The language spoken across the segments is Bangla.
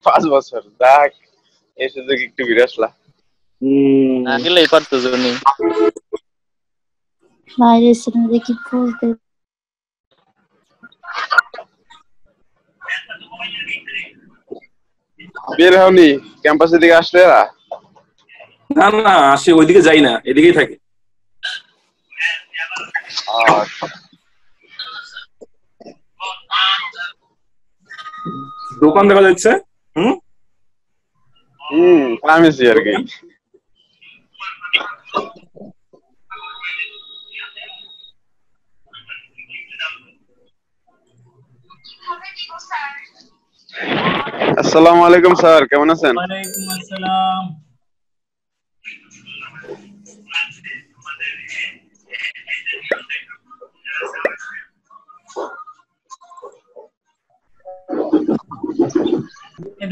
5 বছর দেখ এই সুযোগ একটু ঘুরে আসলা না গেলে পারতো জনি বাইরে ছিল দেখি বলতে বের হওনি ক্যাম্পাসের দিকে আসলে না না আসে ওইদিকে যাই না এদিকেই থাকি দোকান দেখা যাচ্ছে ফার্মেসি আর কি আসসালামু আলাইকুম স্যার কেমন আছেন? ওয়ালাইকুম আসসালাম।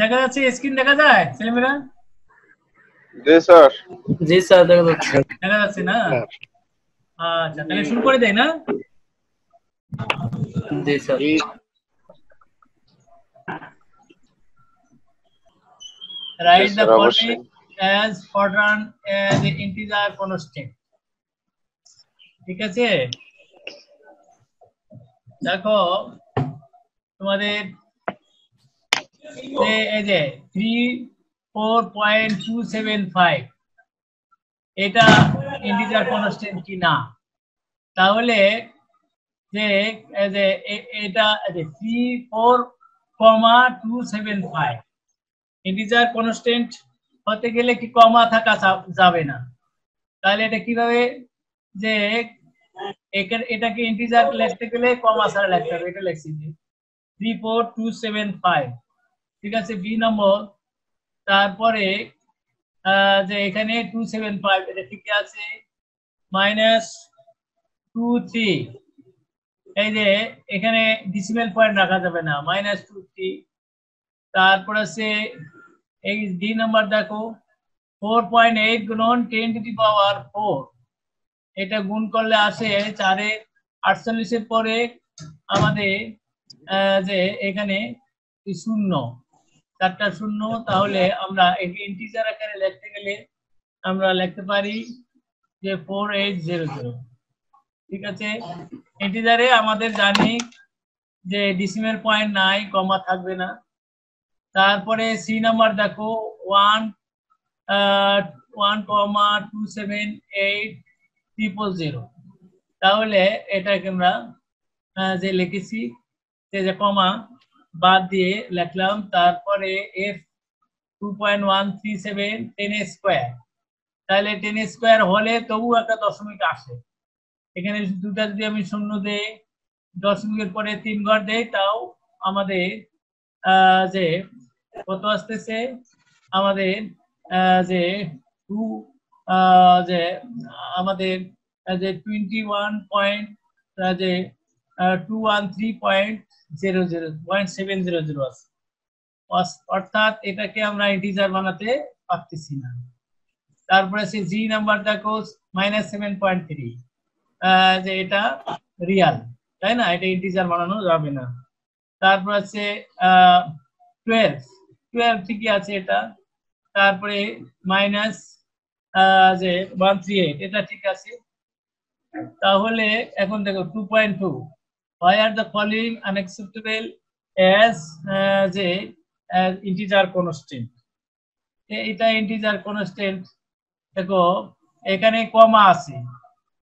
দেখা যাচ্ছে স্ক্রিন দেখা যায় ছেলেমেয়েরা? জি স্যার। জি স্যার দেখা যাচ্ছে। দেখা যাচ্ছে না? আচ্ছা তাহলে শুরু করে দেই না? জি sir. Write the following as pattern as the integer constant. ঠিক আছে? দেখো তোমাদের এই যে 34.275 এটা ইন্টিজার কনস্ট্যান্ট কি না তাহলে যে এটা 34.275 ইন্টিজার কনস্ট্যান্ট হতে গেলে কি কমা থাকা যাবে না তাহলে এটা কিভাবে যে এটাকে ইন্টিজার লিখতে গেলে কমা ছাড়া লিখতে হবে এটা লিখছি 34.275 ঠিক আছে বি নম্বর তারপরে যে এখানে 275 এটা ঠিক আছে -23 এই যে এখানে ডেসিমাল পয়েন্ট রাখা যাবে না -23 তারপর আছে এই ডি নাম্বার দেখো 4.8 গুণন 10 টু দি পাওয়ার 4 এটা গুণ করলে আসে 4 এর 48 এর পরে আমাদের যে এখানে শূন্য চারটা শূন্য তাহলে আমরা ইন্টিজার আকারে লিখতে গেলে আমরা লিখতে পারি যে 4800 ঠিক আছে ইন্টিজারে আমাদের জানি যে ডেসিমাল পয়েন্ট নাই কমা থাকবে না তারপরে সি নাম্বার দেখো 1.278 তাহলে এটাকে আমরা যে লিখেছি যে কমা বাদ দিয়ে লিখলাম তারপরে f 2.137 10 স্কয়ার তাহলে 10 স্কয়ার হলে তবু একটা দশমিক আসে এখানে দুটো যদি আমি শূন্য দেই দশমিকের পরে 3 ঘর দেই তাও আমাদের যে কত আসতেছে আমাদের যে 2 যে আমাদের যে 213.000 আছে অর্থাৎ এটাকে আমরা ইন্টিজার বানাতে পারতেছি না তারপরে সে জি নাম্বার দেখো -7.3 যে এটা রিয়াল তাই না এটা ইন্টিজার বানানো যাবে না তারপর আছে 12 ঠিকই আছে এটা তারপরে মাইনাস যে 138 এটা ঠিক আছে তাহলে এখন দেখো 2.2 why are the following unacceptable as যে integer constant এটা integer constant দেখো এখানে কমা আছে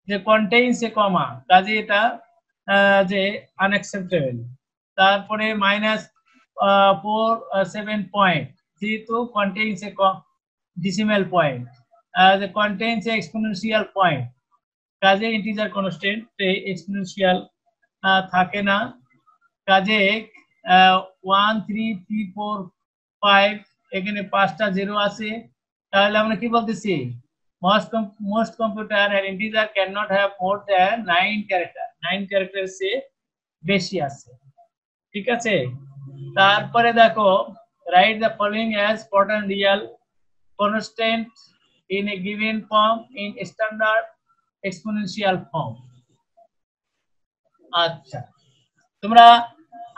যে contains a comma কাজে এটা যে unacceptable তারপরে -47 পয়েন্ট যেহেতু contains a decimal point the contains a exponential point কাজে ইন্টিজার কনস্ট্যান্ট এক্সপোনেনশিয়াল থাকে না কাজে 13345 এখানে 5টা জিরো আছে তাহলে আমরা কি বলতেছি most computer and integer cannot have more than 9 character 9 character সে বেশি আছে ঠিক আছে তারপরে দেখো write the following as pattern real constant in a given form in standard exponential form আচ্ছা তোমরা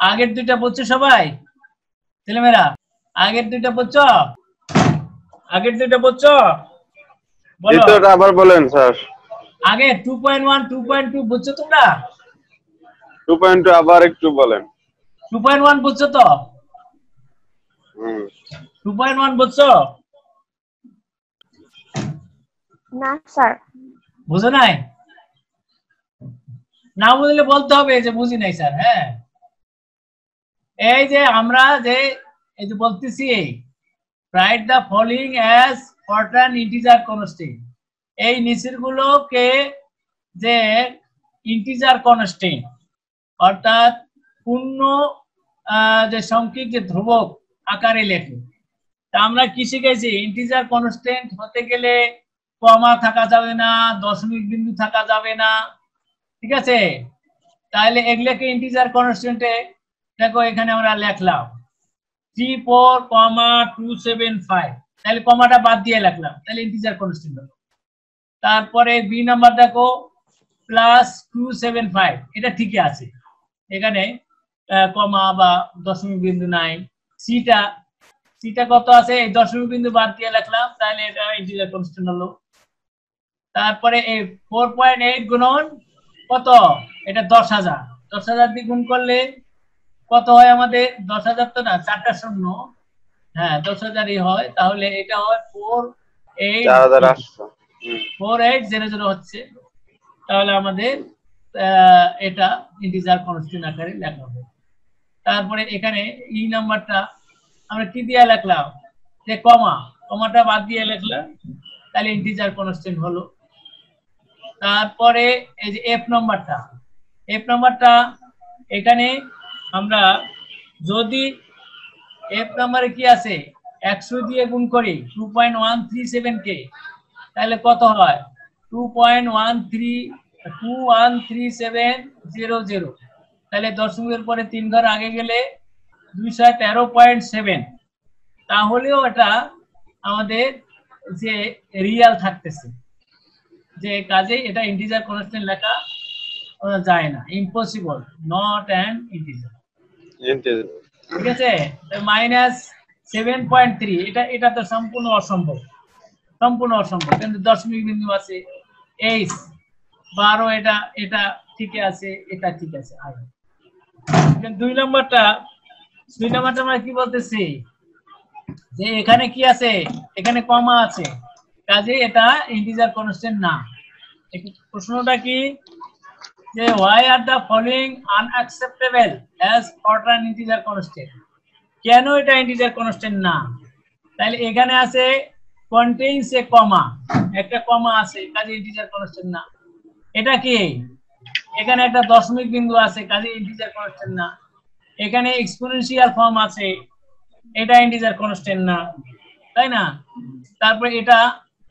আগের দুইটা বলছো সবাই ছেলেমেয়েরা আগের দুইটা বুঝছো? আগের দুইটা বুঝছো? বলো। দ্বিতীয়টা আবার বলেন স্যার। আগে 2.1 2.2 বুঝছো তোমরা? 2.2 আবার একটু বলেন। 2.1 বুঝছো তো? 2.1 বুঝছো? না স্যার। বুঝো নাই? না বুঝলে বলতে হবে যে বুঝি নাই স্যার। হ্যাঁ, এই যে আমরা যে এই যে বলতেছি write the following as Fortran integer constant, এই নিচের গুলোকে যে ইন্টিজার কনস্ট্যান্ট অর্থাৎ পূর্ণ যে সংখ্যিক যে ধ্রুবক আকারে লেখে। তা আমরা কি শিখেছি? ইন্টিজার কনস্ট্যান্ট হতে গেলে কমা থাকা যাবে না, দশমিক বিন্দু থাকা যাবে না, ঠিক আছে? তাহলে এগুলোকে ইন্টিজার কনস্ট্যান্টে দেখো এখানে আমরা লিখলাম 34,275, তাহলে কমাটা বাদ দিয়ে লিখলাম, তাহলে ইন্টিজার কনস্ট্যান্ট হলো। তারপরে বি নাম্বার দেখো +275, এটা ঠিকই আছে, এখানে কমা বা দশমিক বিন্দু নাই। সিটা কত আছে? এই দশমিক বিন্দু বাদ দিয়ে লিখলাম, তাহলে এটা ইন্টিজার কনস্ট্যান্ট হলো। তারপরে এই 4.8 গুণন কত? এটা 10,000, 10,000 দিয়ে গুণ করলে কত হয় আমাদের? 10,000 তো না, 4টা শূন্য, হ্যাঁ 10,000ই হয়। তাহলে এটা হয় 4800 হচ্ছে। তাহলে আমাদের এটা ইন্টিজার কনস্ট্যান্ট আকারে লেখা হবে। তারপরে এখানে ই নাম্বারটা আমরা কি দিয়ে লিখলাম? যে কমাটা বাদ দিয়ে লিখলাম, তাহলে ইন্টিজার কনস্ট্যান্ট হলো। তারপরে এই যে এফ নাম্বারটা এখানে আমরা যদি এফ নাম্বারে কি আছে 100 দিয়ে গুণ করি 2.137 কে, তাহলে কত হয়? 2.13700। তাহলে দশমিকের পরে 3 ঘর আগে গেলে 213.7, তাহলেও এটা আমাদের যে রিয়াল থাকতেছে, যে কাজে এটা ইন্টিজার কনস্ট্যান্ট লেখা যায় না, ইম্পসিবল, নট অ্যান ইন্টিজার। ঠিক আছে? -7.3, এটা তো সম্পূর্ণ অসম্ভব, কিন্তু দশমিক বিন্দু আছে। 12, এটা ঠিক আছে, এটা ঠিক আছে। দুই নাম্বারটা আমরা কি বলতেছি? যে এখানে কি আছে? এখানে কমা আছে, কাজে এটা ইন্টিজার কনস্ট্যান্ট না। প্রশ্নটা কি? যে why are the following unacceptable as Fortran integer constant? কেন এটা ইন্টিজার কনস্ট্যান্ট না? তাহলে এখানে আছে contains a comma, একটা কমা আছে, কাজে ইন্টিজার কনস্ট্যান্ট না। এটা কি? এখানে একটা দশমিক বিন্দু আছে, কাজে ইন্টিজার কনস্ট্যান্ট না। এখানে এক্সপোনেনশিয়াল ফর্ম আছে, এটা ইন্টিজার কনস্ট্যান্ট না, তাই না? তারপরে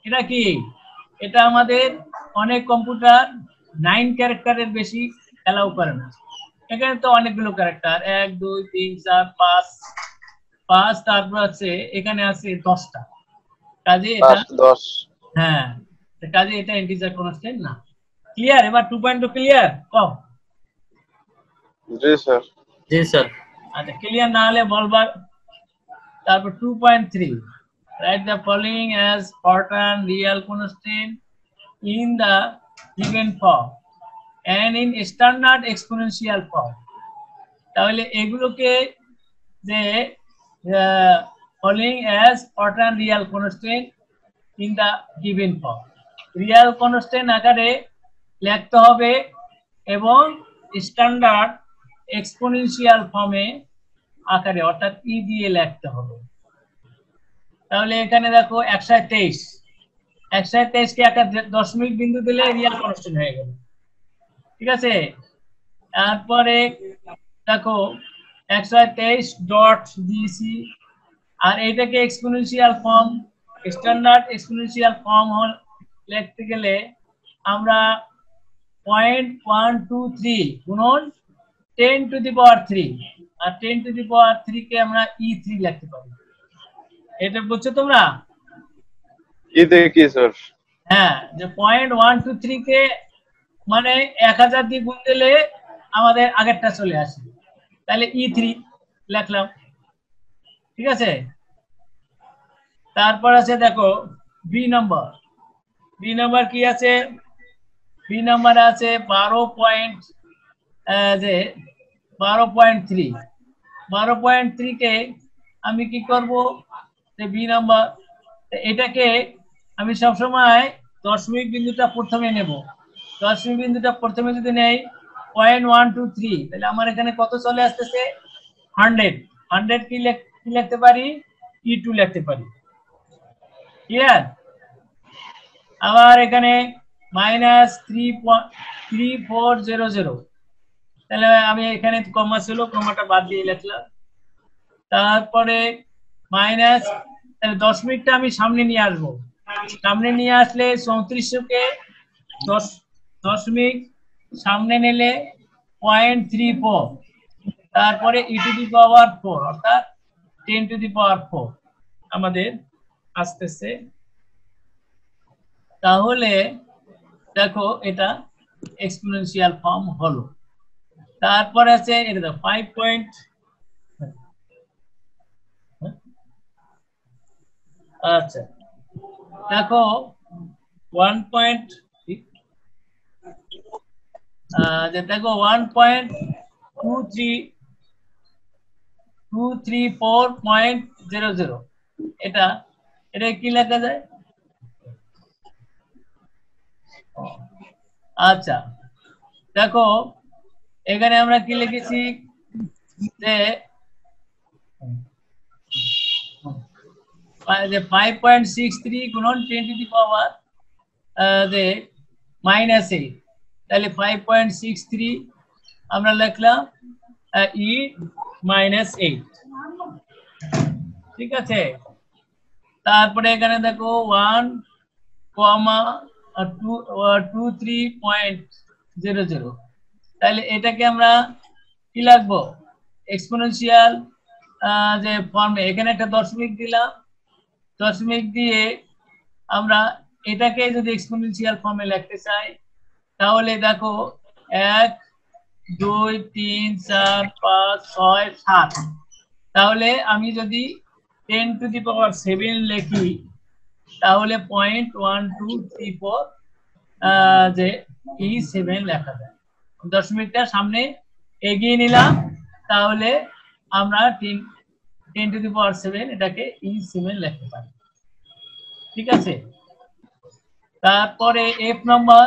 এটা কি? এটা আমাদের অনেক কম্পিউটার 9 ক্যারেক্টারের বেশি অ্যালাউ করে না। এখানে তো অনেকগুলো ক্যারেক্টার, 1 2 3 4 5, তারপর আছে এখানে আছে 10টা, কাজে এটা 10। হ্যাঁ, কাজে এটা ইন্টিজার কনস্ট্যান্ট না। ক্লিয়ার? এবার 2.2 ক্লিয়ার? কম? জি স্যার। আচ্ছা, ক্লিয়ার না হলে বলবা। তারপর 2.3 write the following as Fortran real constant in the given form and in standard exponential form। তাহলে এগুলোকে যে following as Fortran real constant in the given form, Real constant আকারে লিখতে হবে এবং স্ট্যান্ডার্ড এক্সপোনেনশিয়াল ফর্মে আকারে অর্থাৎ ই দিয়ে লিখতে হবে। তাহলে এখানে দেখো 123 কে একটা দশমিক বিন্দু দিলে রিয়াল কনস্ট্যান্ট হয়ে গেল, ঠিক আছে? তারপরে দেখো 123 ডট দিয়েছি, আর এটাকে exponential form, standard exponential form লিখতে গেলে আমরা 0.123 গুণন 10 two the power 3, R 10 two the পাওয়ার 3 কে আমরা E3 লিখতে পারি। এটা বুঝছো তোমরা? কি স্যার? হ্যাঁ, যে 0.123 কে মানে 1000 দিয়ে গুণ দিলে আমাদের আগেরটা চলে আসে, তাহলে E3 লিখলাম, ঠিক আছে? তারপর আছে দেখো বি নাম্বার, বি নাম্বার কি আছে, বি নাম্বার আছে 12.3, 12.3 কে আমি কি করব, বি নাম্বার এটাকে আমি সবসময় দশমিক বিন্দুটা প্রথমে নেব, দশমিক বিন্দুটা প্রথমে যদি নেই 0.123, তাহলে আমার এখানে কত চলে আসতেছে 100, 100 কি লিখতে পারি, E2 লিখতে পারি, ক্লিয়ার। আবার এখানে -3400, তাহলে আমি এখানে কমা ছিল, কমাটা বাদ দিয়ে লিখলাম। তারপরে মাইনাস, তাহলে দশমিকটা আমি সামনে নিয়ে আসবো, সামনে নিয়ে আসলে 3400 কে দশমিক সামনে নিলে 0.34, তারপরে e⁴ অর্থাৎ 10⁴ আমাদের আসতেছে। তাহলে দেখো এটা এক্সপোনেনশিয়াল ফর্ম হলো। তারপরে আছে এটা দেখো 5 পয়েন্ট, আচ্ছা দেখো 1.234.00, এটা কি লেখা যায়, আচ্ছা দেখো এখানে আমরা কি লিখেছি যে 5.63 গুণন 10⁻⁸, তাহলে 5.63 আমরা লিখলাম E-8, ঠিক আছে। তারপরে এখানে দেখো 1,23.00, তাহলে এটাকে আমরা কি লিখবো, এক্সপোনেনশিয়াল যে ফর্মে এখানে একটা দশমিক দিলাম, দশমিক দিয়ে আমরা এটাকে যদি এক্সপোনেনশিয়াল ফর্মে লিখতে চাই তাহলে দেখো 1 2 3 4 5 6 7, তাহলে আমি যদি 10⁻⁷ লিখি তাহলে 0.1234 যে E7 লেখা যায়, দশমিকটা সামনে এগিয়ে নিলাম, তাহলে আমরা 10⁻⁷ এটাকে E7 লিখতে পারি, ঠিক আছে। তারপরে এফ নাম্বার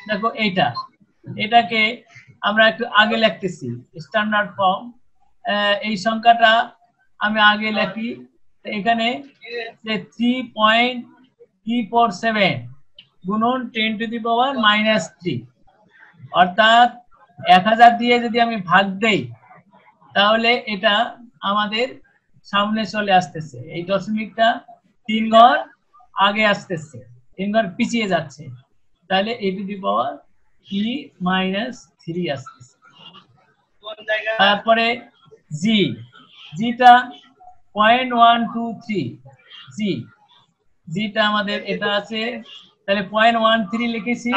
দেখো এটাকে আমরা একটু আগে লিখতেছি স্ট্যান্ডার্ড ফর্ম, এই সংখ্যাটা আমি আগে লিখি, এখানে যে 3.347 গুণন 10⁻⁻3, অর্থাৎ 1000 দিয়ে যদি আমি ভাগ দেই তাহলে এটা আমাদের সামনে চলে আসতেছে, এই দশমিকটা 3 ঘর আগে আসতেছে, 3 ঘর পিছিয়ে যাচ্ছে, তাহলে e−3 আসতেছে। তারপরে জিটা 0.123, জিটা আমাদের এটা আছে, তাহলে 0.13 লিখেছি,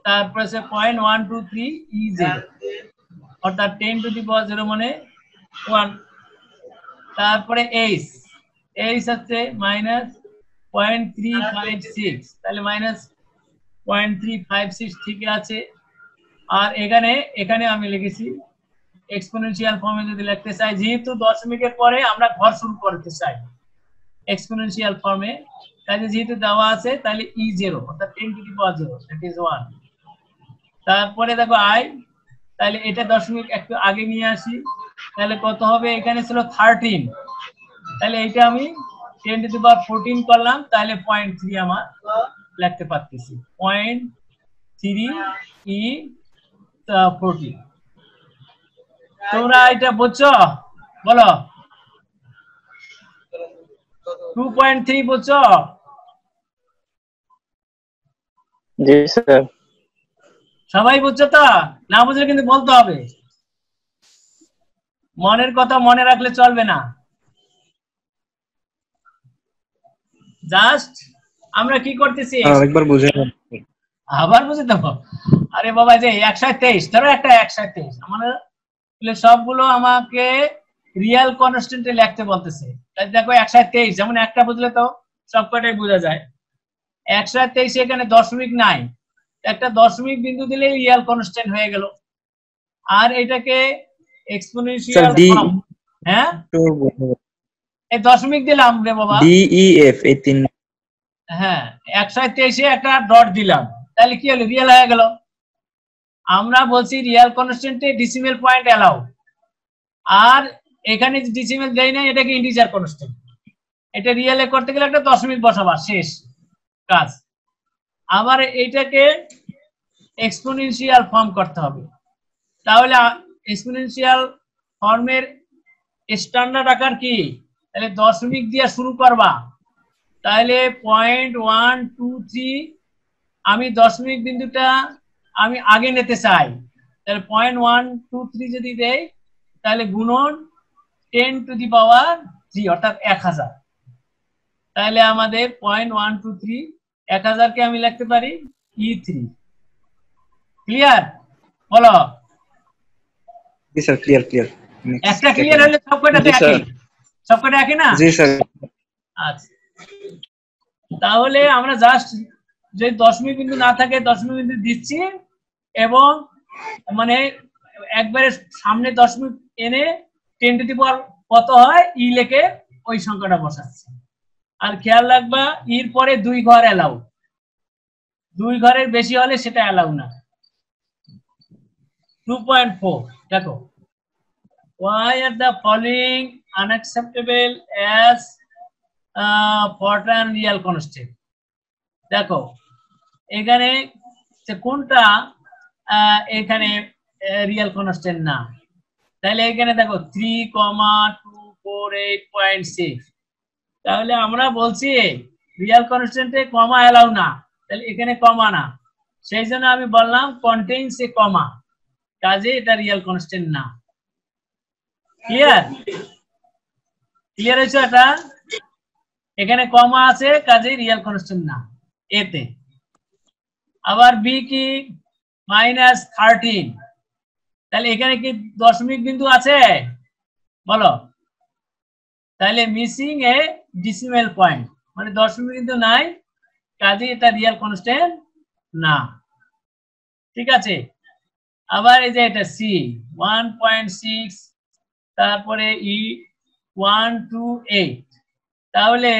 তারপরে 0.123 E0, অর্থাৎ 10⁻⁸ মানে 1। তারপরে এইচ হচ্ছে -0.356, তাহলে -0.356 ঠিক আছে। আর এখানে আমি লিখেছি এক্সপোনেনশিয়াল ফর্মে যদি লিখতে চাই, যেহেতু দশমিকের পরে আমরা ঘর শুরু করতে চাই এক্সপোনেনশিয়াল ফর্মে, তাহলে যেহেতু দেওয়া আছে তাহলে E0 অর্থাৎ 10⁻⁸, that is 1। তারপরে দেখো আই, তাহলে এটা দশমিক একটু আগে নিয়ে আসি, তাহলে কত হবে, এখানে ছিল 13, তাহলে এটা আমি 10⁻14 করলাম, তাহলে 0.3 আমার লিখতে পারতেছি, 0.3 E14। তোমরা এটা বুঝছো, বলো 2.3 বুঝছো? জি স্যার। সবাই বুঝছো তো? না বুঝলে কিন্তু বলতে হবে, মনের কথা মনে রাখলে চলবে না। জাস্ট আমরা কি করতেছি, আরেকবার বুঝে আবার বুঝে দেবো। আরে বাবা, যে 123, ধরো একটা 123, আমাদের সবগুলো আমাকে রিয়েল কনস্ট্যান্টে লিখতে বলতেছে, দেখো 123, যেমন একটা বুঝলে তো সবকটাই বোঝা যায়। 123 এখানে দশমিক নাই, একটা দশমিক বিন্দু দিলে রিয়াল কনস্ট্যান্ট হয়ে গেল। আর এটাকে এক্সপোনেনশিয়াল ফর্ম, হ্যাঁ এই দশমিক দিলাম রে বাবা, ডি ই এফ এই তিন, হ্যাঁ 123 একটা ডট দিলাম, তাহলে কি হলো, রিয়েল হয়ে গেল। আমরা বলছি রিয়াল কনস্ট্যান্টে ডেসিমেল পয়েন্ট অ্যালাউ, আর এখানে ডেসিমেল দেই নাই, এটাকে ইন্টিজার কনস্ট্যান্ট। এটা রিয়েলে করতে গেলে একটা দশমিক বসাবা, শেষ কাজ। আবার এইটাকে এক্সপোনেনশিয়াল ফর্ম করতে হবে, তাহলে এক্সপোনেনশিয়াল ফর্মের স্ট্যান্ডার্ড আকার কি, তাহলে দশমিক দিয়ে শুরু করবা, তাহলে 0.123, আমি দশমিক বিন্দুটা আমি আগে নিতে চাই, তাহলে 0.123 যদি দেই, তাহলে গুণন 10⁻³ অর্থাৎ 1000। তাহলে আমাদের 0.123 1000কে আমি লিখতে পারি E3। ক্লিয়ার? বলো। জি স্যার, ক্লিয়ার ক্লিয়ার। একটা ক্লিয়ার হলে সবকটা তো একই, সবকটা একই না? জি স্যার। আচ্ছা, তাহলে আমরা জাস্ট যে দশমিক বিন্দু না থাকে দশমিক বিন্দু দিচ্ছি, এবং মানে একবারে সামনে দশমিক এনে 10⁻³ কত হয় ই লেখে ওই সংখ্যাটা বসাচ্ছি। আর খেয়াল রাখবা এর পরে 2 ঘর অ্যালাউ, 2 ঘরের বেশি হলে সেটা অ্যালাউ না। 2.4 দেখো, why are the following unacceptable as Fortran real constant? দেখো এখানে কোনটা এখানে রিয়েল কনস্ট্যান্ট না, তাহলে এখানে দেখো 3,248.6, তাহলে আমরা বলছি রিয়েল কনস্ট্যান্টে কমা অ্যালাউ না, তাহলে এখানে কমা না, সেই জন্য আমি বললাম কন্টেইনস এ কমা, কাজে এটা রিয়েল কনস্ট্যান্ট না। ক্লিয়ার? ক্লিয়ার হয়েছে? এটা এখানে কমা আছে, কাজে রিয়েল কনস্ট্যান্ট না এতে। আবার বি কি -13, তাহলে এখানে কি দশমিক বিন্দু আছে বলো, তাহলে মিসিং এ ডেসিমেল পয়েন্ট, মানে দশমিক বিন্দু নাই, কাজে এটা রিয়েল কনস্ট্যান্ট না। ঠিক আছে? আবার এই যে এটা সি 1.6, তারপরে ই 128, তাহলে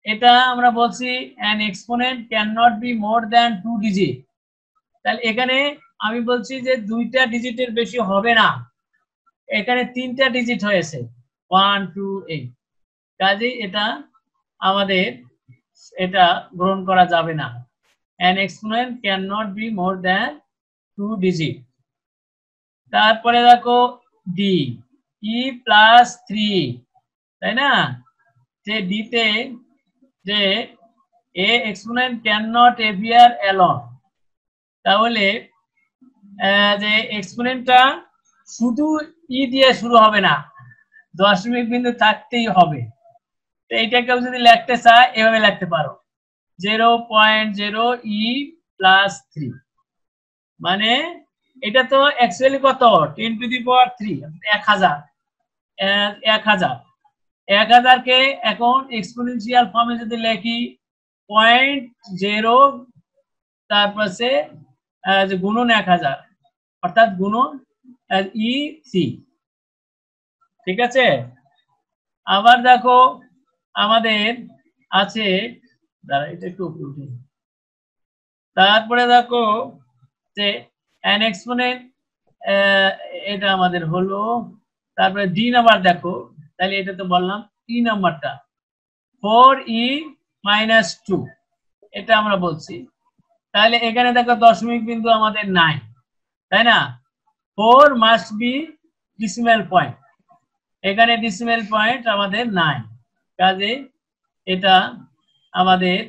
এটা আমরা বলছি an exponent cannot be more than 2 digit, তাহলে এখানে আমি বলছি যে 2টা ডিজিটের বেশি হবে না, এখানে 3টা ডিজিট হয়েছে 128, কাজেই এটা আমাদের এটা গ্রহণ করা যাবে না। an exponent cannot be more than 2 digit। তারপরে দেখো ডি E+3, তাই না, যে ডিতে যে a exponent cannot appear alone, তাহলে যে এক্সপোনেন্টটা শুধু ই দিয়ে শুরু হবে না, দশমিক বিন্দু থাকতেই হবে। তো এইটাকেও যদি লিখতে চাই এভাবে লিখতে পারো 0.0E+3, মানে এটা তো অ্যাকচুয়ালি কত 10⁻³ 1000কে এখন এক্সপোনেনশিয়াল ফর্মে যদি লিখি 0.0 তারপর সে যে গুণন 1000 অর্থাৎ গুণন E3। ঠিক আছে? আবার দেখো আমাদের আছে, দাঁড়া এটা একটু উপরে উঠি, তারপরে দেখো যে an exponent, এটা আমাদের হলো, তারপরে ডি নাম্বার দেখো, তাহলে এটা তো বললাম ই নাম্বারটা 4E-2, এটা আমরা বলছি, তাহলে এখানে দেখো দশমিক বিন্দু আমাদের নাই, তাই না, 4 মাস্ট বি ডেসিমেল পয়েন্ট, এখানে ডেসিমেল পয়েন্ট আমাদের নাই, কাজে এটা আমাদের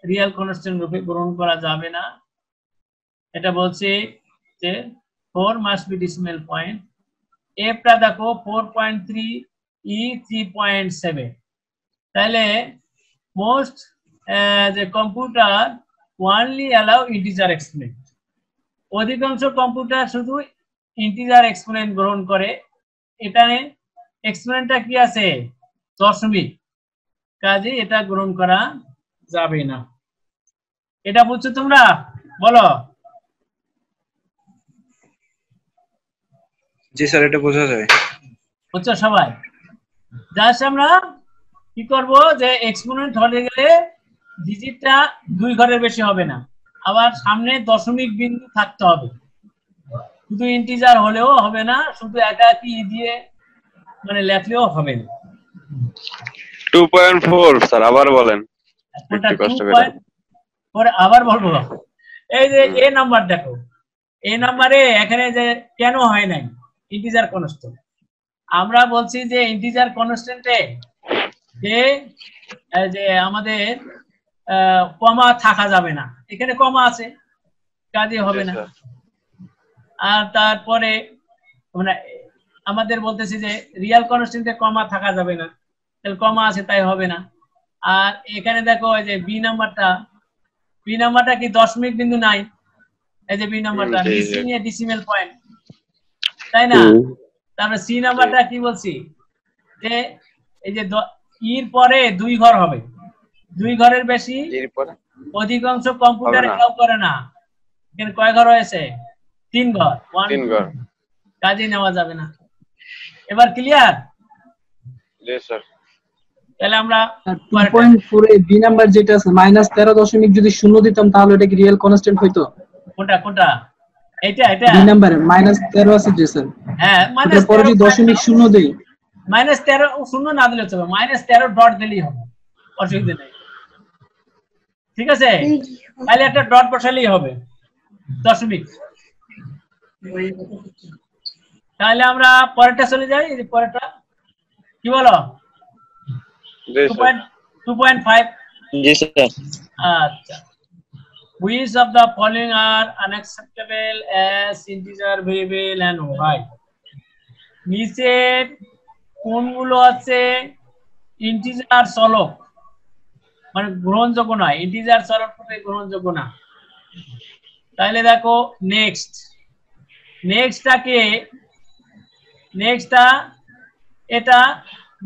রিয়েল কনস্ট্যান্ট রূপে গ্রহণ করা যাবে না। এটা বলছে যে 4 মাস্ট বি ডেসিমেল পয়েন্ট। এফটা দেখো 4.3 E 3.7, তাহলে মোস্ট যে computer only allow integer exponent, অধিকাংশ কম্পিউটার শুধু ইন্টিজার এক্সপোনেন্ট গ্রহণ করে। এখানে এক্সপোনেন্টটা কি আছে দশমিক, কাজে এটা গ্রহণ করা যাবে না। এটা বুঝছো তোমরা? বলো। জি স্যার, এটা বোঝা যায়। বুঝছো সবাই? জাস্ট আমরা কি করব, যে এক্সপোনেন্ট হতে গেলে ডিজিটটা 2 ঘরের বেশি হবে না, আবার সামনে দশমিক বিন্দু থাকতে হবে। শুধু ইন্টিজার হলেও হবে না, শুধু একা কি দিয়ে মানে লেখলেও হবে না। 2.4 স্যার, আবার বলেন। কোনটা একটু কষ্ট করে। 2.4 আবার বলবো? এই যে এ নাম্বার দেখো, এই নাম্বারে এখানে যে কেন হয় নাই ইন্টিজার কনস্ট্যান্ট, আমরা বলছি যে ইন্টিজার কনস্ট্যান্টে যে আমাদের কমা থাকা যাবে না, এখানে কমা আছে কাজে হবে না। আর তারপরে মানে আমাদের বলতেছি যে রিয়াল কনস্ট্যান্টে কমা থাকা যাবে না, তাহলে কমা আছে তাই হবে না। আর এখানে দেখো এই যে বি নাম্বারটা কি দশমিক বিন্দু নাই, এই যে বি নাম্বারটা মিসিং এ ডেসিমেল পয়েন্ট, তাই না? তারপরে সি নাম্বারটা কি বলছি, যে এই যে ইর পরে 2 ঘর হবে, 2 ঘরের বেশি অধিকাংশ কম্পিউটার এলাও করে না। এখানে কয় ঘর হয়েছে? 3 ঘর, 3 ঘর, কাজে নেওয়া যাবে না। এবার ক্লিয়ার? জি স্যার। তাহলে আমরা 2.4 এ বি নাম্বার যেটা আছে -13 যদি শূন্য দিতাম তাহলে এটা কি রিয়েল কনস্ট্যান্ট হইতো? কোনটা এটা বি নাম্বারে -13 আছে যে স্যার, হ্যাঁ এটা পরে যদি দশমিক শূন্য দেই, -13 শূন্য না দিলে চলবে, -13 ডট দিলেই হবে, অসুবিধা নেই। ঠিক আছে, তাহলে একটা ডট বসালেই হবে, দশমিক। তাহলে আমরা পরেরটা চলে যাই, এই যে পরেরটা কি বলো? 2.5। জি স্যার। আচ্ছা, which of the following are unacceptable as integer variable and why? নিচে কোনগুলো আছে ইন্টিজার চলক মানে গ্রহণযোগ্য নয়, ইন্টিজার চলক রূপে গ্রহণযোগ্য না? তাহলে দেখো নেক্সটটা এটা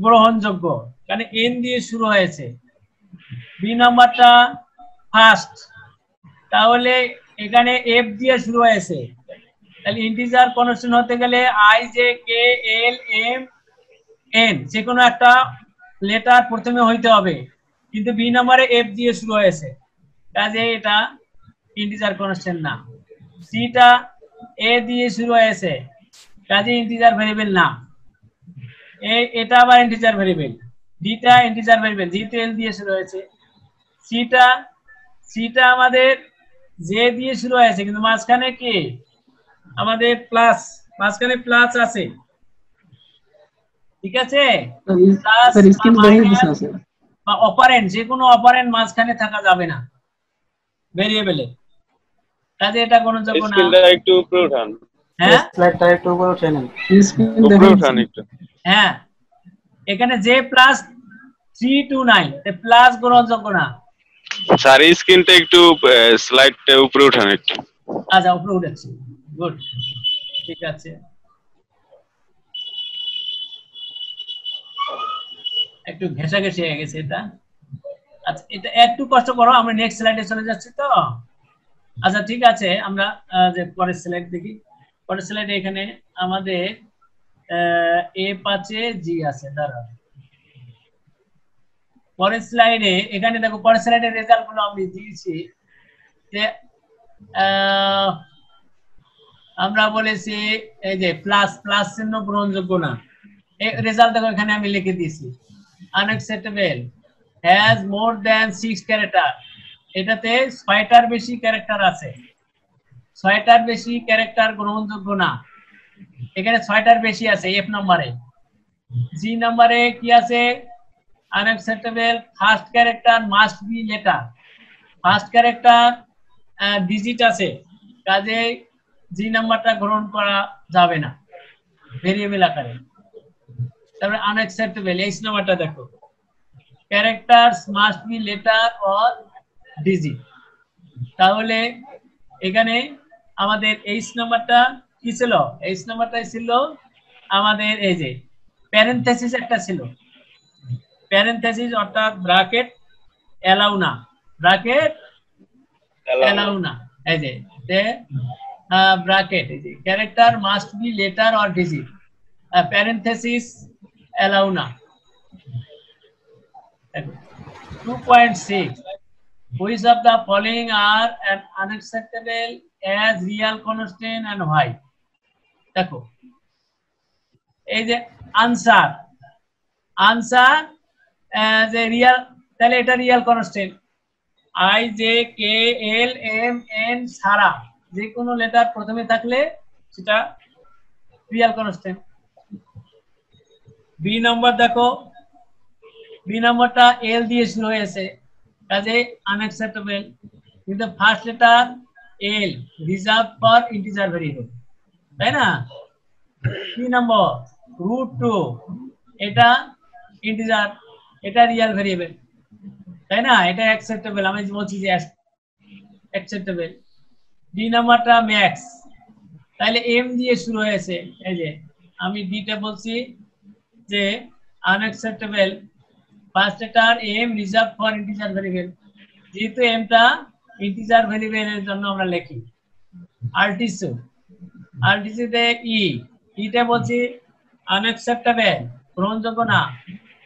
গ্রহণযোগ্য, কারণ এন দিয়ে শুরু হয়েছে। বি নাম্বারটা ফার্স্ট, তাহলে এখানে এফ দিয়ে শুরু হয়েছে, তাহলে ইন্টিজার কনস্ট্যান্ট হতে গেলে I J K L M N যে কোনো একটা লেটার প্রথমে হইতে হবে, কিন্তু বি নাম্বারে এফ দিয়ে শুরু হয়েছে, কাজে এটা ইন্টিজার কনস্ট্যান্ট না। সিটা এ দিয়ে শুরু হয়েছে, কাজে ইন্টিজার ভেরিয়েবল না। এটা আবার ইন্টিজার ভেরিয়েবল। ডিটা ইন্টিজার ভেরিয়েবল, জিতে এল দিয়ে শুরু হয়েছে। সিটা আমাদের জে দিয়ে শুরু হয়েছে, কিন্তু মাঝখানে কি আমাদের প্লাস, মাঝখানে প্লাস আছে, ঠিক আছে? প্লাস বা অপারেন্ড, যে কোনো অপারেন্ড মাঝখানে থাকা যাবে না ভেরিয়েবলে, কাজে এটা গ্রহণযোগ্য না। স্ক্রিনটা একটু উপরে উঠান। হ্যাঁ স্লাইডটা একটু উপরে উঠান, উপরে উঠান একটু। হ্যাঁ, এখানে যে প্লাস 329 প্লাস গ্রহণযোগ্য না। স্যার স্ক্রিনটা একটু স্লাইডটা উপরে উঠান একটু। আচ্ছা, উপরে উঠেছি, গুড, ঠিক আছে। একটু ঘেঁষাঘেঁষি হয়ে গেছে এটা। আচ্ছা, এটা একটু কষ্ট করো, আমরা নেক্সট স্লাইডে চলে যাচ্ছি তো। আচ্ছা ঠিক আছে, আমরা যে পরের স্লাইড দেখি। পরের স্লাইডে এখানে আমাদের এফ আছে, জি আছে, দাঁড়াও। পরের স্লাইডে এখানে দেখো, পরের স্লাইডের রেজাল্ট গুলো আমি দিয়েছি যে আমরা বলেছি এই যে প্লাস চিহ্ন গ্রহণযোগ্য না। এই রেজাল্ট দেখো এখানে আমি লিখে দিয়েছি, unacceptable has more than 6 character. এটাতে 6টার বেশি ক্যারেক্টার আছে, 6টার বেশি ক্যারেক্টার গ্রহণযোগ্য না। এখানে 6টার বেশি আছে এফ নম্বরে। জি নম্বরে কি আছে? unacceptable first character must be letter, first character digit আছে, কাজে জি নাম্বারটা গ্রহণ করা যাবে না ভেরিয়েবল আকারে। তারপরে আনএক্সেপ্টেবল এইচ নাম্বারটা দেখো, characters must be letter or digit. তাহলে এখানে আমাদের এইচ নাম্বারটা কি ছিল? এইচ নাম্বারটা ছিল আমাদের এই যে প্যারেনথেসিস একটা ছিল, প্যারেনথেসিস অর্থাৎ ব্র্যাকেট অ্যালাউ না, ব্র্যাকেট অ্যালাউ না, এই যে ব্র্যাকেট, এই যে character must be letter or digit, parenthesis allow না। 2.6 which of the following are an unacceptable as real constant and why? দেখো এই যে আনসার as a real, তাহলে এটা real constant. I J K L M N ছাড়া যে কোনো লেটার প্রথমে থাকলে সেটা রিয়াল কনস্ট্যান্ট। বি নম্বর দেখো, বি নম্বরটা এল দিয়ে শুরু হয়েছে, কাজে আনএক্সেপ্টেবল। কিন্তু first letter L reserve for integer variable, তাই না? 3 নম্বর √2 এটা ইন্টিজার, এটা রিয়াল ভেরিয়েবল, তাই না? এটা অ্যাকসেপ্টেবল, আমি বলছি যে অ্যাকসেপ্টেবল। ডি নাম্বারটা ম্যাক্স, তাহলে এম দিয়ে শুরু হয়েছে, এই যে আমি ডিটা বলছি যে unacceptable, first letter M reserve for integer variable, যেহেতু এমটা ইন্টিজার ভেরিয়েবলের জন্য আমরা লিখি। আলটিসিতে ইটা বলছি আনএক্সেপ্টেবল, গ্রহণযোগ্য না,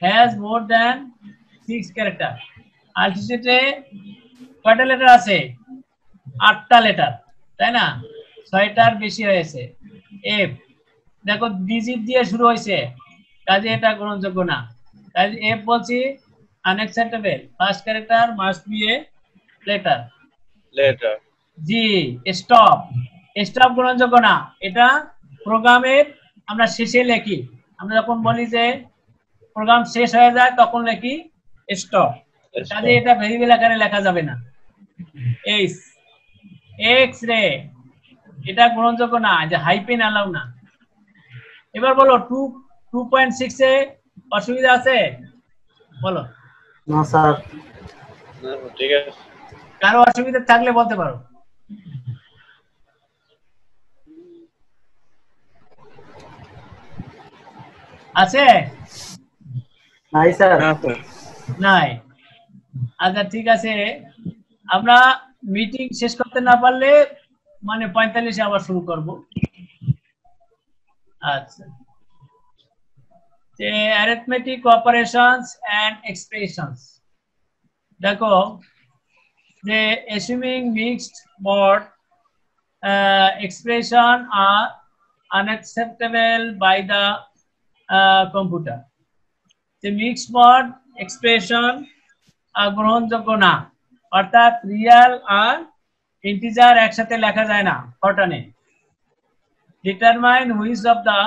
হ্যাজ মোর দ্যান 6 ক্যারেক্টার। আলটিসিতে কয়টা লেটার আছে? 8টা লেটার, তাই না? 6টার বেশি হয়েছে। এফ দেখো ডিজিট দিয়ে শুরু হয়েছে, কাজে এটা গ্রহণযোগ্য না, কাজে এফ বলছি unacceptable, first character must B a letter. G stop গ্রহণযোগ্য না, এটা প্রোগ্রামের আমরা শেষে লিখি, আমরা যখন বলি যে প্রোগ্রাম শেষ হয়ে যায় তখন লিখি স্টপ, কাজে এটা ভেরিয়েবল আকারে লেখা যাবে না। এইচ এক্স রে এটা গ্রহণযোগ্য না, যে হাইপেন অ্যালাউ না। এবার বলো 2.6 এ অসুবিধা আছে? বলো। না স্যার। ঠিক আছে, কারো অসুবিধা থাকলে বলতে পারো। আছে? নাই স্যার। নাই। আচ্ছা ঠিক আছে, আমরা মিটিং শেষ করতে না পারলে মানে 45 আবার শুরু করব। আচ্ছা, যে অ্যারিথমেটিক অপারেশনস এন্ড এক্সপ্রেশনস, দেখো যে অ্যাসিউমিং mixed mode expression are unacceptable by the computer. The mixed mode expression গ্রহণযোগ্য না, অর্থাৎ রিয়াল আর ইন্টিজার একসাথে লেখা যায় না, ফরটানে। Determine which of the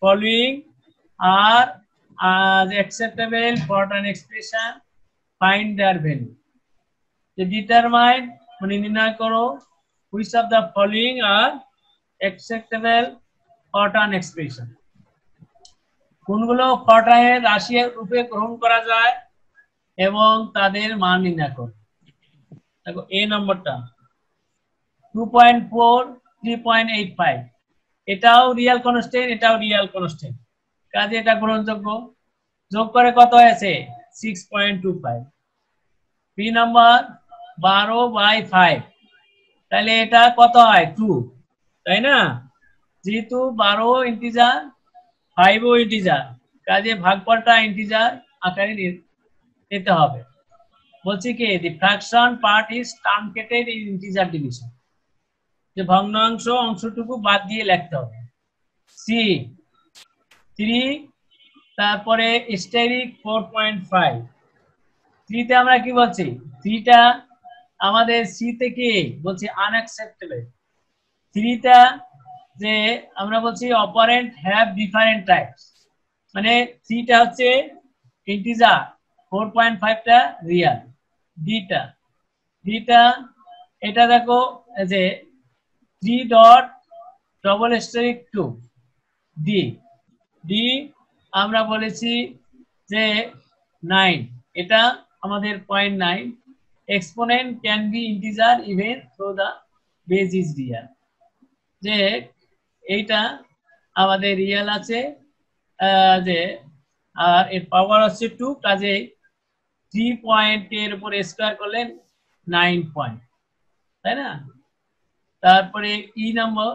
following are acceptable Fortran expression, find their value. The determine মানে নির্ণয় করো which of the following are acceptable Fortran expression, কোনগুলো ফরট্রানের রাশি রূপে গ্রহণ করা যায় এবং তাদের মান নির্ণয় করো। দেখো এ নম্বরটা 2.4 3.85, এটাও রিয়াল কনস্ট্যান্ট, এটাও রিয়াল কনস্ট্যান্ট, কাজে এটা গ্রহণযোগ্য। যোগ করে কত হয়েছে? 6.25। বি নাম্বার 12/5, তাহলে এটা কত হয়? 2, তাই না? যেহেতু 12 ইন্টিজার 5ও ইন্টিজার, কাজে ভাগফলটা ইন্টিজার আকারে নিতে হবে। বলছি কি the fraction part is truncated in integer division, যে ভগ্নাংশ অংশটুকু বাদ দিয়ে লিখতে হবে। সি 3, তারপরে স্টেরিক 4.5। 3 তে আমরা কি বলছি? 3টা আমাদের সি থেকে বলছি আনঅ্যাকসেপ্টেবল। 3টা যে আমরা বলছি অপারেন্ট হ্যাভ ডিফারেন্ট টাইপস, মানে 3টা হচ্ছে ইন্টিজার, 4.5টা রিয়াল। ডিটা এটা দেখো যে 3.2 ডি আমরা বলেছি যে 9, এটা আমাদের 0.9। Exponent can be integer even through the base is real, যে এইটা আমাদের রিয়াল আছে, যে আর এর পাওয়ার হচ্ছে 2, কাজে 3 পয়েন্টের উপর স্কয়ার করলে 9 পয়েন্ট, তাই না? তারপরে ই নাম্বার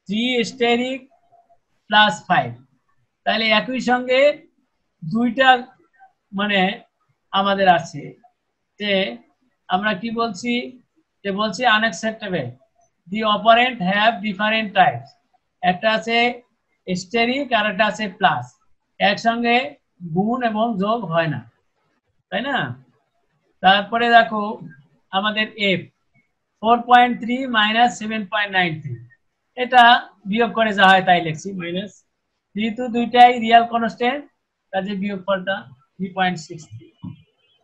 3 স্টেরিক প্লাস 5, তাহলে একই সঙ্গে দুইটা মানে আমাদের আছে যে আমরা কি বলছি, যে বলছি unacceptable, the operant have different types, একটা আছে স্টেরিক আর একটা আছে প্লাস, একসঙ্গে গুণ এবং যোগ হয় না, তাই না? তারপরে দেখো আমাদের এফ 4.3 মাইনাস 7.93, এটা বিয়োগ করে যা হয় তাই লিখছি মাইনাস, যেহেতু দুইটাই রিয়াল কনস্ট্যান্ট কাজে বিয়োগফলটা 3.63।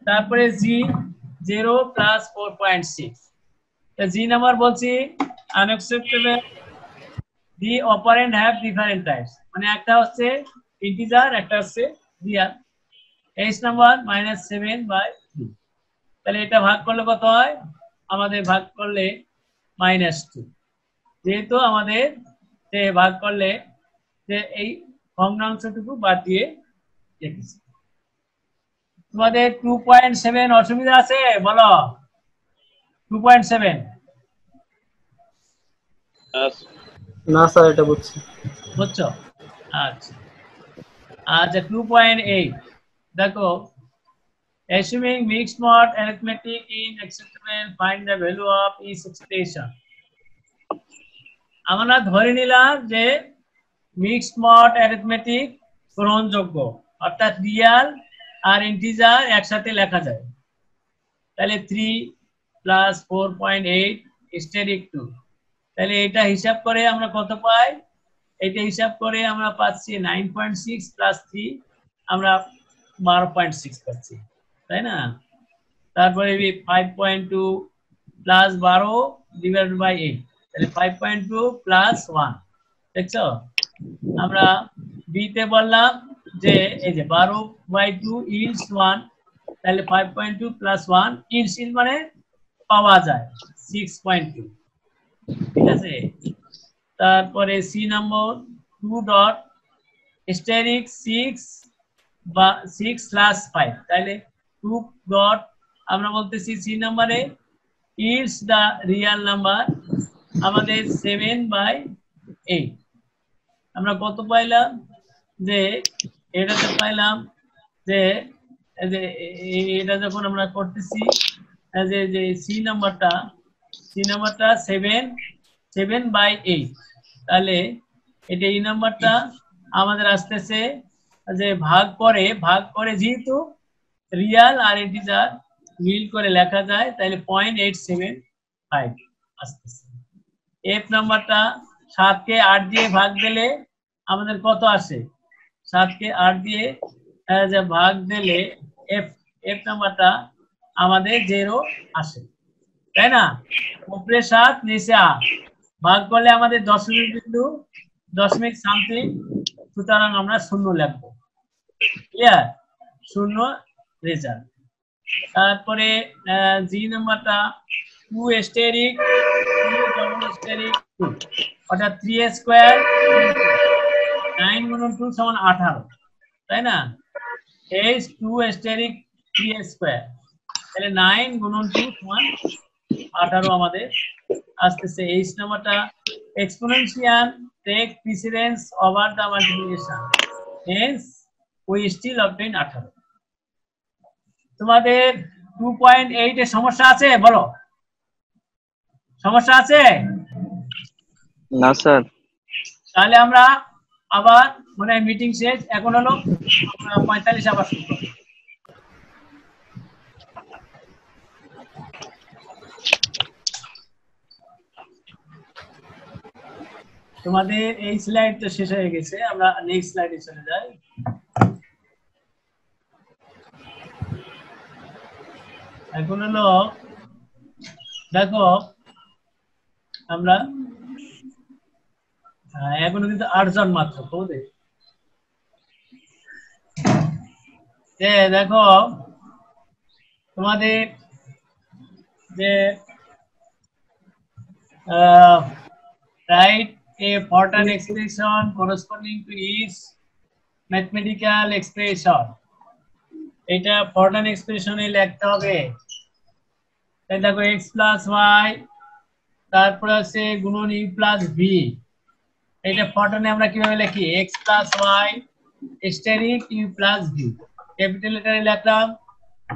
তারপরে জি 0 প্লাস 4.6, জি নাম্বার বলছি unacceptable, the operant have different types, মানে একটা হচ্ছে ইন্টিজার একটা হচ্ছে রিয়াল। এইচ নাম্বার -7/3, তাহলে এটা ভাগ করলে কত হয়, আমাদের ভাগ করলে -2, যেহেতু আমাদের যে ভাগ করলে যে এই ভগ্নাংশটুকু বাদ দিয়ে লিখেছি। তোমাদের 2.7 অসুবিধা আছে বলো? 2.7 না স্যার, এটা বুঝছি। বুঝছো? আচ্ছা আচ্ছা 2.8 দেখো, assuming mixed mod arithmetic in acceptable, find the value of each expression। আমরা ধরে নিলাম যে মিক্সড মড অ্যারিথমেটিক গ্রহণযোগ্য, অর্থাৎ রিয়াল আর ইন্টিজার একসাথে লেখা যায়, তাহলে 3 প্লাস 4.8 স্টেরিক 2, তাহলে এটা হিসাব করে আমরা কত পাই, এটা হিসাব করে আমরা পাচ্ছি 9.6 প্লাস 3 আমরা 12.6 পাচ্ছি, তাই না? তারপরে 5.2 প্লাস 12 ডিভাইডেড বাই 8, তাহলে 5.2 প্লাস 1, দেখছো? আমরা বি তে বললাম যে এই যে 12/2 ইজ 1, তাহলে 5.2 প্লাস 1 ইজ মানে পাওয়া যায় 6.2, ঠিক আছে? তারপরে সি নম্বর 2 ডট স্টেরিক 6 বা 6 প্লাস 5, তাহলে 2 ডট আমরা বলতেছি সি নম্বরে ইজ দা রিয়াল নাম্বার, আমাদের 7/8, আমরা কত পাইলাম, যে এটাতে পাইলাম যে এটা যখন আমরা করতেছি যে যে সি নাম্বারটা 7/8, তাহলে এটা এই নাম্বারটা আমাদের আসতেছে যে ভাগ করে যেহেতু রিয়াল আর ইন্টিজার মিল করে লেখা যায়, তাহলে 0.875 আসতেছে। এফ নাম্বারটা 7 কে 8 দিয়ে ভাগ দিলে আমাদের কত আসে, 7 কে 8 দিয়ে যে ভাগ দিলে এফ নাম্বারটা আমাদের 0 আসে, তাই না? উপরে 7 নিচে 8, ভাগ করলে আমাদের দশমিক সামথিং, সুতরাং আমরা 0 লিখবো, ক্লিয়ার? 0 রেজাল্ট। তারপরে জি নাম্বারটা 2 স্টেরিক 2 স্টেরিক 2, অর্থাৎ 3 স্কয়ার 9 গুণন 2 সমান 18, তাই না? এইচ 2 স্টেরিক 3 স্কয়ার, তাহলে 9 গুণন 2 সমান 18 আমাদের আসতেছে। এইচ নাম্বারটা exponential take precedence over the multiplication, hence we still obtain 18। তোমাদের 2.8 এর সমস্যা আছে বলো? সমস্যা আছে? না স্যার। তাহলে আমরা আবার মানে মিটিং শেষ, এখন হলো 45 আবার শুরু করব। তোমাদের এই স্লাইড তো শেষ হয়ে গেছে, আমরা নেক্সট স্লাইডে চলে যাই। এখন হলো দেখো আমরা এখনো কিন্তু 8 জন মাত্র, বুঝলে? দেখো তোমাদের যে write a Fortan expression corresponding to each mathematical expression, এটা ফর্টান এক্সপ্রেশনে লিখতে হবে। তাই দেখো x প্লাস ওয়াই, তারপর আছে গুণন ইউ প্লাস ভি। এটা ফর্টানে আমরা কিভাবে লিখি? x plus Y asterisk U plus V, capital লেটারে লিখলাম।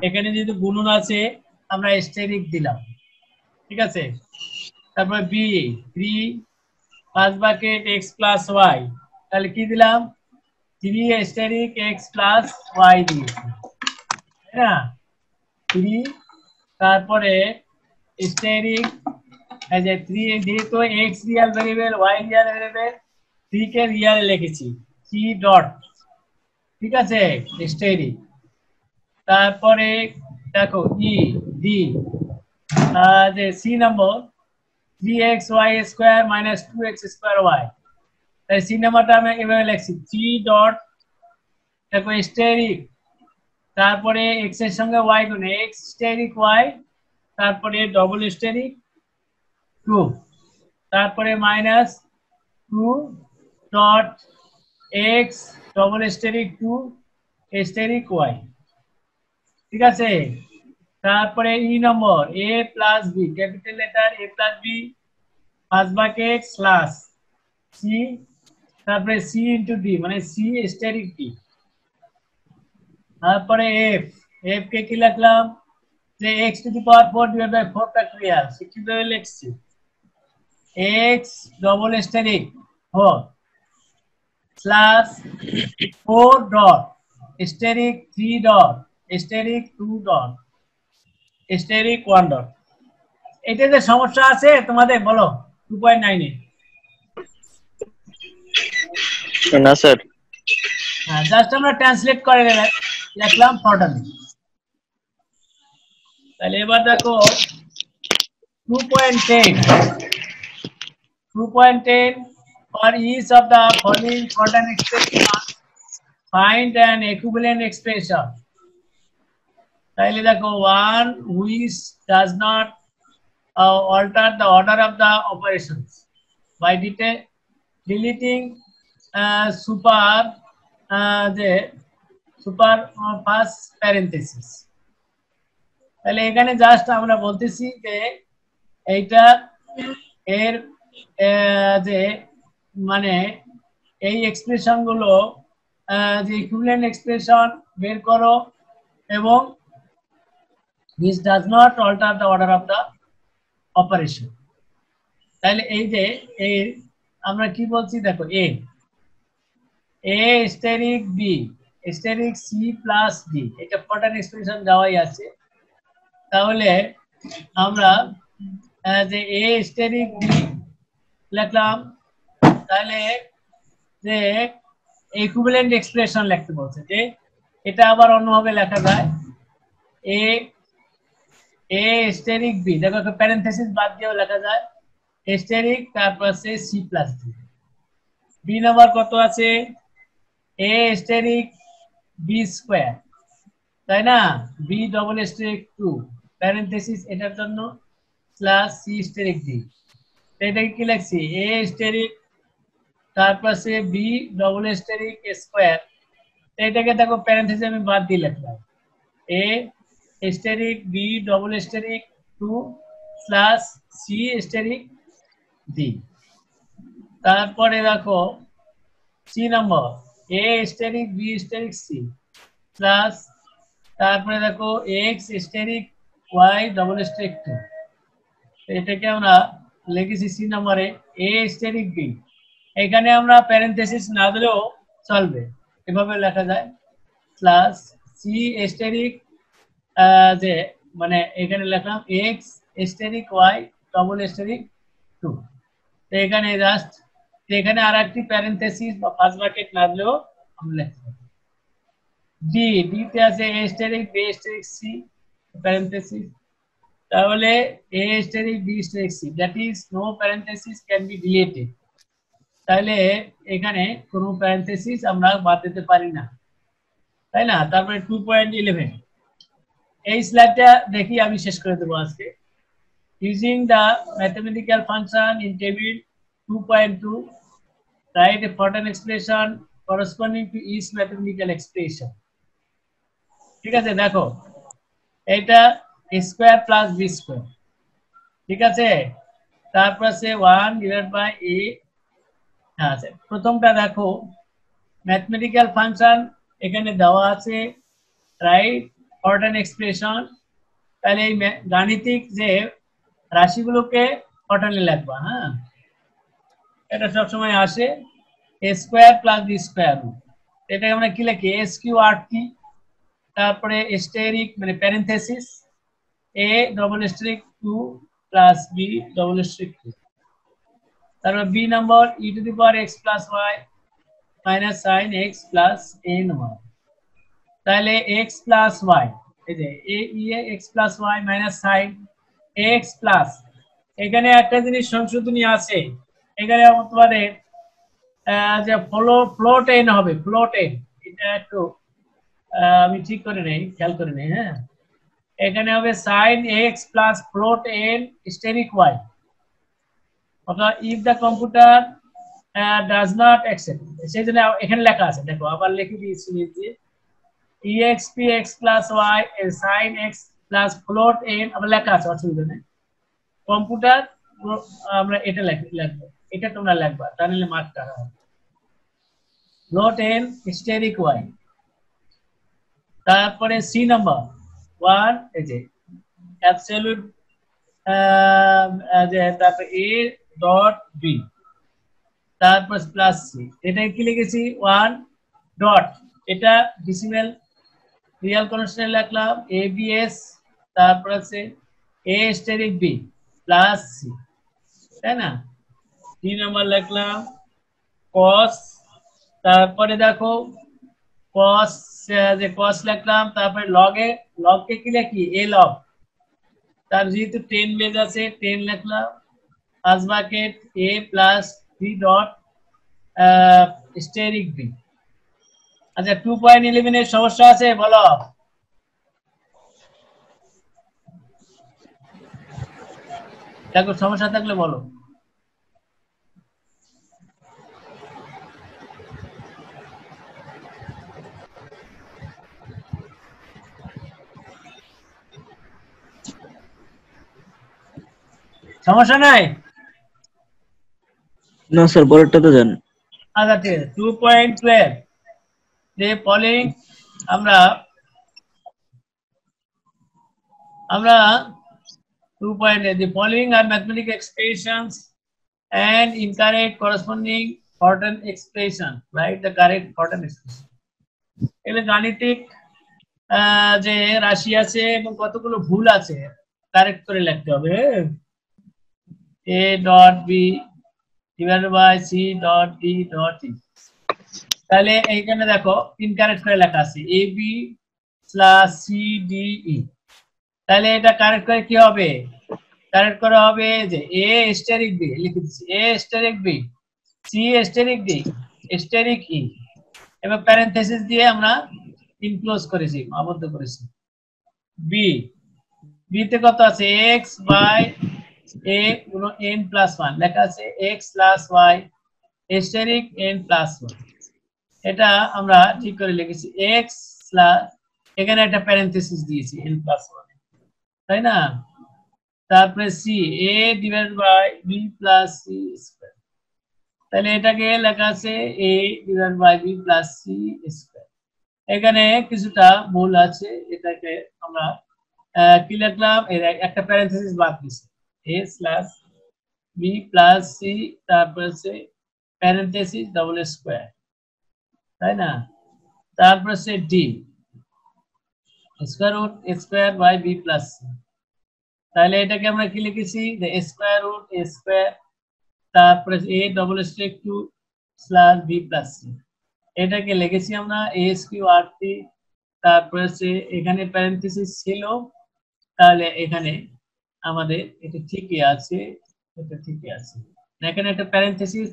এখানে যেহেতু গুণন আছে আমরা স্টেরিক দিলাম, ঠিক আছে। তারপর B 3 5 bracket x plus y, তাহলে কি দিলাম? 3 স্টেরিক x প্লাস ওয়াই দিয়েছি, তাই না? 3 তারপরে স্টেরিক, এই যে 3 যেহেতু x Real variable y Real variable, 3 কে রিয়াল লিখেছি 3 ডট, ঠিক আছে, স্টেরিক। তারপরে দেখো ই ডি, যে সি নম্বর 3xy square minus 2x square y, তাই সি নাম্বারটা আমি এভাবে লিখছি 3 ডট, দেখো স্টেরিক, তারপরে x এর সঙ্গে y গুণে x স্টেরিক y, তারপরে ডবল স্টেরিক 2, তারপরে minus 2 dot x double asterisk 2 asterisk y, ঠিক আছে। তারপরে E number a plus B, capital letter a plus B, 5 bracket slash C, তারপরে সি ইনটু ডি মানে সি স্টেরিক ডি। তারপরে এফ, এফ কে কি লিখলাম? যে x to the power 4 divide by 4 factorial, কিভাবে লিখছি? x double asterisk 4 slash 4 dot steric 3 dot steric 2 dot steric 1 dot. এটা যে সমস্যা আছে তোমাদের বলো 2.9 এ? না স্যার। হ্যাঁ, জাস্ট আমরা ট্রান্সলেট করে লিখলাম ফর্টানে। তাহলে এবার দেখো 2.10 for each of the following Fortan expression find an equivalent expression. তাহলে দেখো 1 which does not alter the order of the operations by deleting super first parenthesis. তাহলে এখানে জাস্ট আমরা বলতেছি যে এইটা এর যে মানে এই এক্সপ্রেশন গুলো যে ইকুইভ্যালেন্ট এক্সপ্রেশন বের করো এবং which does not alter the order of the operation. তাহলে এই যে এই আমরা কি বলছি দেখো a asterisk b asterisk c plus d, এটা ফর্টান এক্সপ্রেশন দেওয়াই আছে। তাহলে আমরা যে a স্টেরিক b লিখলাম, তাহলে যে ইকুইভ্যালেন্ট এক্সপ্রেশন লিখতে বলছে যে এটা আবার অন্যভাবে লেখা যায় a স্টেরিক b, দেখো প্যারেনথেসিস বাদ দিয়েও লেখা যায় স্টেরিক, তারপর আছে c plus d। b number কত আছে? a স্টেরিক b স্কয়ার, তাই না? b ডবল স্টেরিক 2 প্যারেনথেসিস এটার জন্য প্লাস c স্টেরিক d। এটা কি লিখছি? a স্টেরিক, তারপর আছে b ডবল স্টেরিক স্কয়ার, এটাকে দেখো প্যারেনথেসিস আমি বাদ দিয়ে লিখলাম a asterisk b double asterisk 2 plus c asterisk d। তারপরে দেখো C number a asterisk b asterisk c plus, তারপরে দেখো x asterisk y double asterisk 2, এটাকে আমরা লিখেছি সি নম্বরে a স্টেরিক b। এখানে আমরা প্যারেনথেসিস না দিলেও চলবে, এভাবে লেখা যায় প্লাস c স্টেরিক যে মানে এখানে লিখলাম x asterisk y double asterisk 2। তো এখানে জাস্ট এখানে আরেকটি প্যারেনথেসিস বা ফার্স্ট ব্র্যাকেট না দিলেও আমরা লিখতে পারি। ডি তে আছে a asterisk b asterisk c parenthesis, তাহলে a asterisk b asterisk c, that is no parenthesis can be deleted. তাহলে এখানে কোনো প্যারেনথেসিস আমরা বাদ দিতে পারি না, তাই না? তারপরে 2.11 এই স্লাইডটা দেখি আমি শেষ করে দেবো আজকে। Using the mathematical function in table 2.2 write a Fortan expression corresponding to each mathematical expression. ঠিক আছে, দেখো এটা স্কয়ার প্লাস বি স্কয়ার, ঠিক আছে, তারপর আছে 1 ডিভাইড বাই a। আচ্ছা, প্রথমটা দেখো ম্যাথমেটিক্যাল ফাংশন এখানে দেওয়া আছে, রাইট অর্ডার এক্সপ্রেশন। তাহলে এই গাণিতিক যে রাশিগুলোকে অর্ডারে লিখবা। হ্যাঁ, এটা সবসময় আসে a square plus b square. এটাকে আমরা কি লিখি s কিউ আর টি, তারপরে স্টেরিক মানে parenthesis a double asterisk 2 plus b double asterisk 2, তারপর b number e two the power x plus y minus sin x plus ny। তাহলে x প্লাস y, এই যে x plus y minus sin x plus, এখানে একটা জিনিস সংশোধনী আছে, এখানে তোমাদের যে ফ্লোট n হবে, ফ্লোট n, এটা একটু আমি ঠিক করে নেই, খেয়াল করে নেই। হ্যাঁ, এখানে হবে sin x plus float n asterisk y, অর্থাৎ if the computer does not accept, সেই জন্য এখানে লেখা আছে, দেখো আবার লিখে দিয়েছি যে exp x plus y sin x plus float n, আবার লেখা আছে, অসুবিধা নেই। কম্পিউটার আমরা এটা লিখবো, এটা তোমরা লিখবা, তাহলে মার্কটা হবে float n স্টেরিক y। তারপরে সি নাম্বার 1, এই যে অ্যাবসলিউট যে তারপর a ডট b, তারপর প্লাস সি, এটা কি লিখেছি 1 ডট, এটা ডেসিমেল রিয়েল কনস্ট্যান্ট লিখলাম abs, তারপর আছে a asterisk b plus C, তাই না। 3 নাম্বার লিখলাম cos, তারপরে দেখো cos, যে cos লিখলাম, তারপরে log কে কি লিখি a log, তার যেহেতু 10 বেজ আছে 10 লিখলাম, পাঁচ bracket a plus 3 dot steric b। আচ্ছা, 2.11 এর সমস্যা আছে বলো। দেখো সমস্যা থাকলে বলো। সমস্যা নাই? না স্যার, পরেরটা তো জান। আচ্ছা ঠিক আছে, 2.12 যে ফলোইং আমরা 2.8 the following are mathematical expressions and incorrect corresponding Horton expression, write the correct Horton expression। এগুলো গাণিতিক যে রাশি আছে এবং কতগুলো ভুল আছে কারেক্ট করে লিখতে হবে। a dot b divided by c dot d dot e, তাহলে এইখানে দেখো ইনকারেক্ট করে লেখা আছে ab slash c d e, তাহলে এটা কারেক্ট করে কি হবে, কারেক্ট করা হবে যে a স্টেরিক b লিখে দিচ্ছি, a asterisk b c asterisk d steric e, এবং প্যারেনথেসিস দিয়ে আমরা ইনক্লোজ করেছি, আবদ্ধ করেছি। b তে কত আছে x বাই a গুণ n প্লাস 1 লেখা আছে x plus y steric n plus 1, এটা আমরা ঠিক করে লিখেছি x প্লাস, এখানে একটা প্যারেনথেসিস দিয়েছি n প্লাস 1, তাই না। তারপরে c a divided by b plus c square, তাহলে এটাকে লেখা আছে a divided by b plus c square. এখানে কিছুটা ভুল আছে, এটাকে আমরা কি লিখলাম, একটা প্যারেনথেসিস বাদ দিছি a slash b plus c, তারপর আছে প্যারেনথেসিস ডবল স্কয়ার, তাই না। তারপর আছে d square root a square by b plus c, তাহলে এটাকে আমরা কি লিখেছি the square root a square, তারপর a double asterisk 2 slash b plus c, এটাকে লিখেছি আমরা a কিউ আর টি, তারপর আছে এখানে প্যারেনথেসিস ছিল, তাহলে এখানে আমাদের এটা ঠিকই আছে, এটা ঠিকই আছে। এখানে একটা প্যারেনথেসিস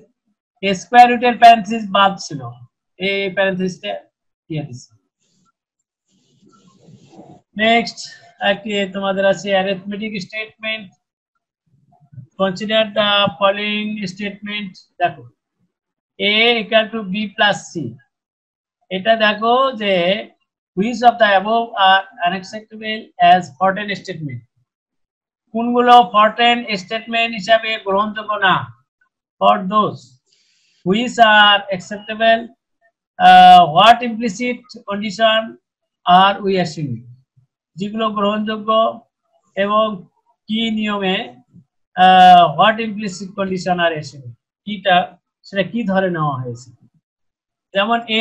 স্কয়ার রুটের প্যারেনথেসিস বাদ ছিল, এই প্যারেনথেসিসটা দিয়ে দিছি। নেক্সট একটি তোমাদের আছে arithmetic statement, consider the following statement. দেখো a equal to b plus c, এটা দেখো যে which of the above are unacceptable as foreign statement, কোনগুলো foreign statement হিসাবে গ্রহণযোগ্য না। For those which are acceptable, what implicit condition are we assuming, যেগুলো গ্রহণযোগ্য এবং কি নিয়মে what implicit condition are assuming, কিটা সেটা কি ধরে নেওয়া হয়েছে। যেমন a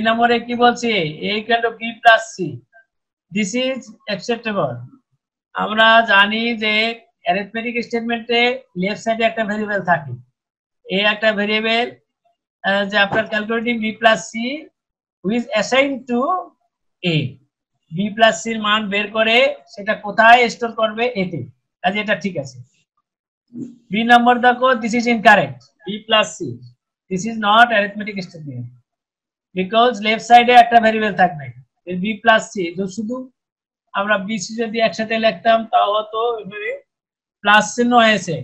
নম্বরে কি বলছে a equal to b plus c, this is acceptable। আমরা জানি যে অ্যারিথমেটিক স্টেটমেন্টে লেফট সাইডে একটা ভেরিয়েবল থাকে, a একটা ভেরিয়েবল যে আপনার calculating b plus c which assigned to a, b plus c এর মান বের করে সেটা কোথায় স্টোর করবে a তে, কাজে এটা ঠিক আছে। b নম্বর দেখো this is incorrect, b plus c, this is not arithmetic statement because left side এ একটা ভেরিয়েবল থাকবে b plus c, শুধু আমরা bc যদি একসাথে লিখতাম তাও হতো এবারে প্লাস চিহ্ন হয়েছে।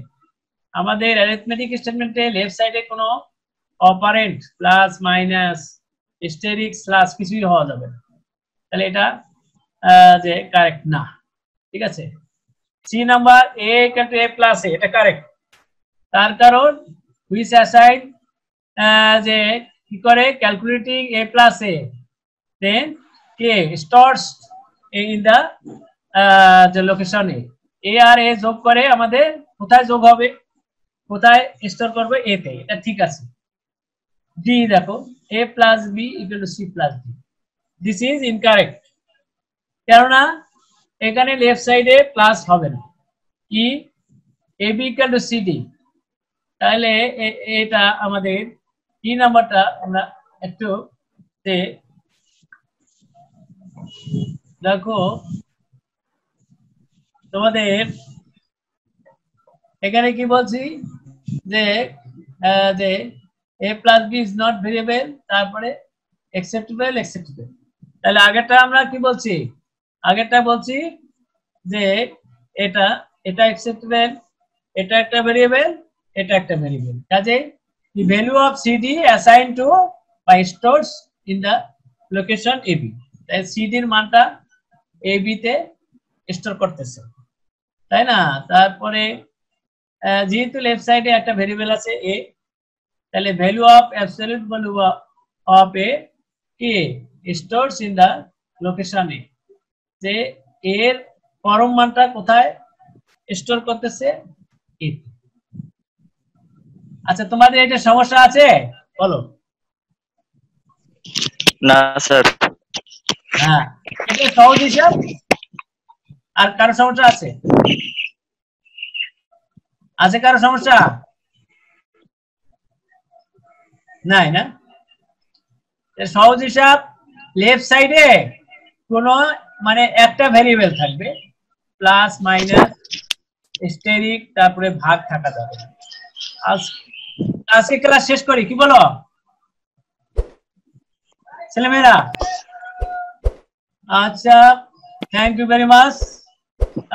আমাদের অ্যারিথমেটিক স্টেটমেন্টে লেফট সাইডে কোনো operant plus minus steric slash কিছুই হওয়া যাবে না, তাহলে এটা যে কারেক্ট না। ঠিক আছে, C number a equal to a plus a, এটা কারেক্ট। তার কারণ which assign যে কি করে calculating a plus a, then k stores in the যে লোকেশন a আর a যোগ করে আমাদের কোথায় যোগ হবে, কোথায় স্টোর করবে a তে, এটা ঠিক আছে। ডি দেখো a plus b equal to c plus d, this is incorrect, কেননা এখানে লেফট সাইডে প্লাস হবে না। কি ab equal to cd, তাহলে এটা আমাদের ই নাম্বারটা আমরা একটু দেখো তোমাদের এখানে কি বলছি যে a plus b is not variable, তারপরে acceptable, তাহলে আগেরটা আমরা কি বলছি, আগেরটা বলছি যে এটা acceptable, এটা একটা ভেরিয়েবল, এটা একটা ভেরিয়েবল, কাজে the value of cd assigned to by stores in the location ab, তাই cd এর মানটা ab তে স্টোর করতেছে, তাই না। তারপরে যেহেতু লেফট সাইডে একটা ভেরিয়েবল আছে a, তাহলে value of absolute value of a কে stores in the location a, যে এর পরম মানটা কোথায় স্টোর করতেছে a। আচ্ছা, তোমাদের এটা সমস্যা আছে বলো? না স্যার। হ্যাঁ, এটা সহজ হিসাব। আর কারো সমস্যা আছে? আছে কারো সমস্যা? নাই না? সহজ হিসাব, লেফট সাইডে কোনো মানে একটা ভেরিয়েবল থাকবে, প্লাস মাইনাস স্টেরিক, তারপরে ভাগ থাকা যাবে। আজকে ক্লাস শেষ করি, কি বলো ছেলেমেয়েরা? আচ্ছা, থ্যাংক ইউ ভেরি মাচ।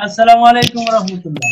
আসসালামু আলাইকুম ওয়া রাহমাতুল্লাহ।